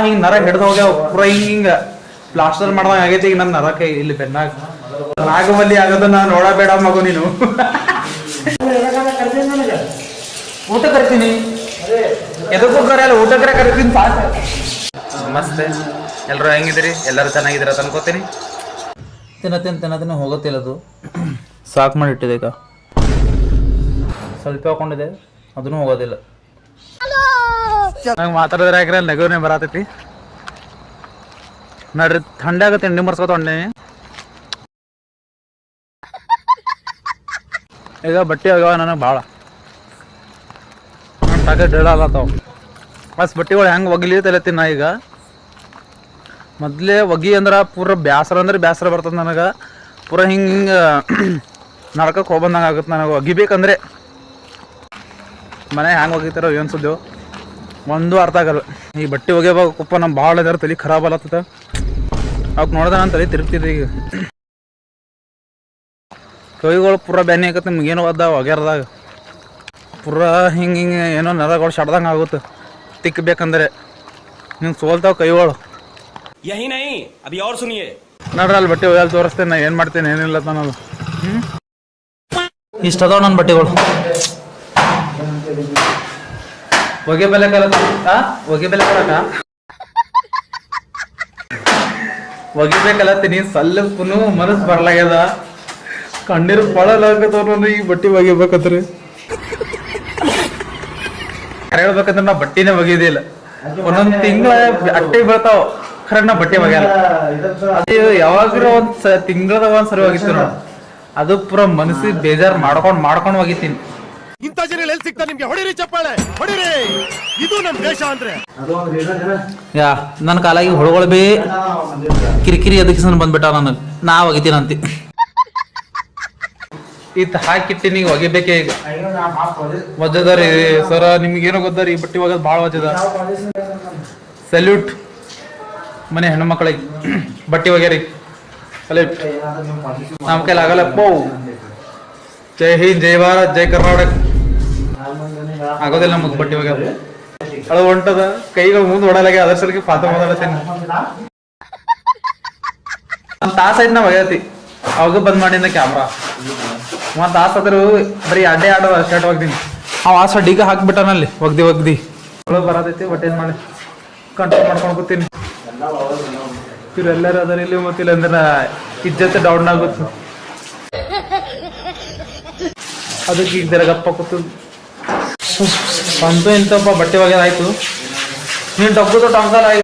ಹಿಂಗ್ ನರ ಹಿಡ್ದು ಹೋಗ್ಯಾವ ಪೂರ ಹಿಂಗ ಪ್ಲಾಸ್ಟರ್ ಮಾಡ್ದಂಗ ಆಗೈತಿ ಈಗ ನನ್ನ ನರಕ ಇಲ್ಲಿ ಬೆನ್ನಾಗ ನಾಗಮಲ್ಲಿ ಆಗೋದು ನಾನು ನೋಡಬೇಡ ಮಗು ನೀನು ಊಟ ಕರಿತೀನಿ ಎದಕ್ಕೂ ಕರೆಯಲ್ಲ ಊಟಕ್ಕರೆ ಕರಿತೀನಿ ಸಾಕು. ನಮಸ್ತೆ, ಎಲ್ಲರೂ ಹೆಂಗಿದ್ದೀರಿ? ಎಲ್ಲರೂ ಚೆನ್ನಾಗಿದ್ದೀರ ಅನ್ಕೋತೀನಿ. ತಿನ್ನ ಹೋಗುತ್ತಿಲ್ಲ ಅದು ಸಾಕು ಮಾಡಿಟ್ಟಿದೆ. ಈಗ ಸ್ವಲ್ಪ ಹಾಕೊಂಡಿದೆ ಅದನ್ನು ಹೋಗೋದಿಲ್ಲ. ನಂಗೆ ಮಾತಾಡಿದ್ರೆ ಯಾಕ್ರೆ ನಗುವೇ ಬರತೈತಿ. ನೋಡ್ರಿ ಥಂಡಾಗ ತಿಂಡಿ ಮರ್ಸ್ಕೊತೊಂಡೆ. ಈಗ ಬಟ್ಟೆ ಆಗ್ಯಾವ ನನಗೆ ಭಾಳ ಟಾಕೆ ಡೇಳಾಲತ್ತಾವ. ಬಸ್ ಬಟ್ಟೆಗಳು ಹೆಂಗೆ ಒಗ್ಲಿ ತಲತ್ತೀನಿ ನಾ. ಈಗ ಮೊದಲೇ ಒಗಿ ಅಂದ್ರೆ ಪೂರ ಬ್ಯಾಸರ ಅಂದ್ರೆ ಬ್ಯಾಸರ ಬರ್ತದೆ ನನಗೆ. ಪೂರ ಹಿಂಗೆ ನಡ್ಕಕ್ಕೆ ಹೋಗ್ಬಂದಂಗೆ ಆಗುತ್ತೆ ನನಗೆ. ಒಗಿಬೇಕಂದ್ರೆ ಮನೆ ಹೆಂಗೆ ಒಗಿತಾರೋ ಏನು ಸುದ್ದೇವು ಒಂದು ಅರ್ಥ ಆಗಲ್ಲ. ಈ ಬಟ್ಟೆ ಒಗೆಯಪ್ಪ ನಮ್ಮ ಭಾಳ ಇದಾರೆ, ತಲೆ ಖರಾಬ್ ಅಲತ್ತದ. ಅವಕ್ಕೆ ನೋಡಿದ್ರೆ ನಾನು ತಲೆ ತಿರುಗ್ತಿದ್ದೆ. ಈಗ ಕೈಗಳು ಪೂರ ಬ್ಯಾನಿ ಆಗತ್ತೆ ನಿಮ್ಗೇನು ಒದ್ದ ಒಗ್ಯಾರದಾಗ ಪೂರ ಹಿಂಗೆ ಏನೋ ನರಗಳು ಶಡ್ದಂಗೆ ಆಗುತ್ತೆ ತಿಕ್ಕಬೇಕಂದ್ರೆ. ಹಿಂಗೆ ಸೋಲ್ತಾವ ಕೈಗಳು. ನೋಡ್ರಿ ಅಲ್ಲಿ ಬಟ್ಟೆ ಒಯ್ಯಲ್ ತೋರಿಸ್ತೇನೆ ನಾ ಏನು ಮಾಡ್ತೇನೆ ಏನಿಲ್ಲ ಅನ್ನೋದು. ಇಷ್ಟ ಅದಾವ ನನ್ನ ಬಟ್ಟೆಗಳು. ಹೊಗೆ ಬೆಲೆ ಕಲಕ ಒಗಿಬೇಕಲ್ಲತ್ತೀನಿ. ಸ್ವಲ್ಪನು ಮನಸ್ಸು ಬರ್ಲಾಗ್ಯದ. ಕಣ್ಣೀರು ಪಳಲಾಗತ್ತವ್ರು ಈ ಬಟ್ಟೆ ಒಗಿಬೇಕಂದ್ರೆ. ಹೇಳ್ಬೇಕಂದ್ರೆ ನಾ ಬಟ್ಟೆನೇ ಒಗಿದಿಲ್ಲ. ಒಂದೊಂದು ತಿಂಗಳ ಅಟ್ಟೆ ಬೀಳ್ತಾವ ಖರೆ ನಾ ಬಟ್ಟೆ ಒಗ್ಯಾಲ. ಅದು ಯಾವಾಗ್ಲೂ ತಿಂಗಳದಾಗ ಒಂದ್ಸರಿ ಒಗಿತೀನಿ ನೋಡು. ಅದು ಪೂರ ಮನಸ್ಸಿಗೆ ಬೇಜಾರು ಮಾಡ್ಕೊಂಡು ಒಗಿತೀನಿ. ಇಂಥ ಜನ ಎಲ್ಲಿ ಸಿಗ್ತಾರೆ ನಿಮ್ಗೆ? ಹೊಡಿರಿ ಚಪ್ಪಾಳೆ ಹೊಡಿರಿ, ಇದು ನಮ್ ದೇಶ ಅಂದ್ರೆ. ಯಾ ನನ್ನ ಕಾಲಾಗಿ ಹುಡುಗಳು ಬಿ ಕಿರಿಕಿರಿ ಅದಕ್ಕೆ ಬಂದ್ಬಿಟ್ಟ ನನಗೆ. ನಾ ಒಗಿತೀನಿ ಅಂತಿ ಇತ್ತು ಹಾಕಿಟ್ಟಿನಿ. ಈಗ ಒಗಿಬೇಕೇ. ಈಗ ವಜ್ಜದಾರಿ ಸರ, ನಿಮ್ಗೇನೋ ಗೊತ್ತಾರಿ ಈ ಬಟ್ಟೆ ಒಗದ್ ಭಾಳ ವಜ್ಜದ. ಸಲ್ಯೂಟ್ ಮನೆ ಹೆಣ್ಣು ಮಕ್ಕಳಿಗೆ ಬಟ್ಟೆ ಒಗ್ಯಾರಿ ಸಲ್ಯೂಟ್. ನಮ್ಮ ಕೈಲಿ ಆಗಲ್ಲಪ್ಪ. ಜೈ ಹಿಂದ್, ಜೈ ಭಾರತ್, ಜೈ ಕರ್ನಾಟಕ. ಆಗೋದಿಲ್ಲ ನಮ್ಗೆ ಬಟ್ಟೆ ಒಗ್ಯಾರ. ಅದು ಹೊಂಟದ ಕೈಗಳು ಮುಂದೆ ಹೊಡಲಾಗ ಅದರ ಸಲಿಗೆ ಪಾತ್ರ ಮಾತಾಡ್ತೀನಿ. ಒಂದು ತಾಸು ಆಯ್ತು ನಾ ಒಗ್ಯಾತಿ. ಅವಾಗ ಬಂದ್ ಮಾಡಿನ ಕ್ಯಾಮ್ರಾ. ಒಂದು ತಾಸು ಆದ್ರೂ ಬರೀ ಅಡ್ಡೆ ಆಡೋದು ಶರ್ಟ್ ಒಗ್ದೀನಿ. ಅವ ಆ ಸಡ್ಡಿಗ ಹಾಕ್ಬಿಟ್ಟಾನಲ್ಲಿ ಒಗ್ದಿ ಬರತೈತಿ. ಬಟ್ಟೆ ಏನು ಮಾಡಿ ಕಂಟ್ರೋಲ್ ಮಾಡ್ಕೊಂಡು ಕೂತೀನಿ. ಇವ್ರೆಲ್ಲರೂ ಅದರ ಇಲ್ಲಿ ಗೊತ್ತಿಲ್ಲ ಅಂದ್ರೆ ಇಜ್ಜತ್ತೆ ಡೌನ್ ಆಗುತ್ತೆ. ಅದಕ್ಕೆ ಈಗ ಗಪ್ಪ ಕೂತು ಅಂತೂ ಇಂತಪ್ಪ ಬಟ್ಟೆ ಒಗ್ಯಾದ ಆಯ್ತು. ನೀನು ಡಬ್ಬು ಟೊಂಕಲ್ ಆಯ್ತು.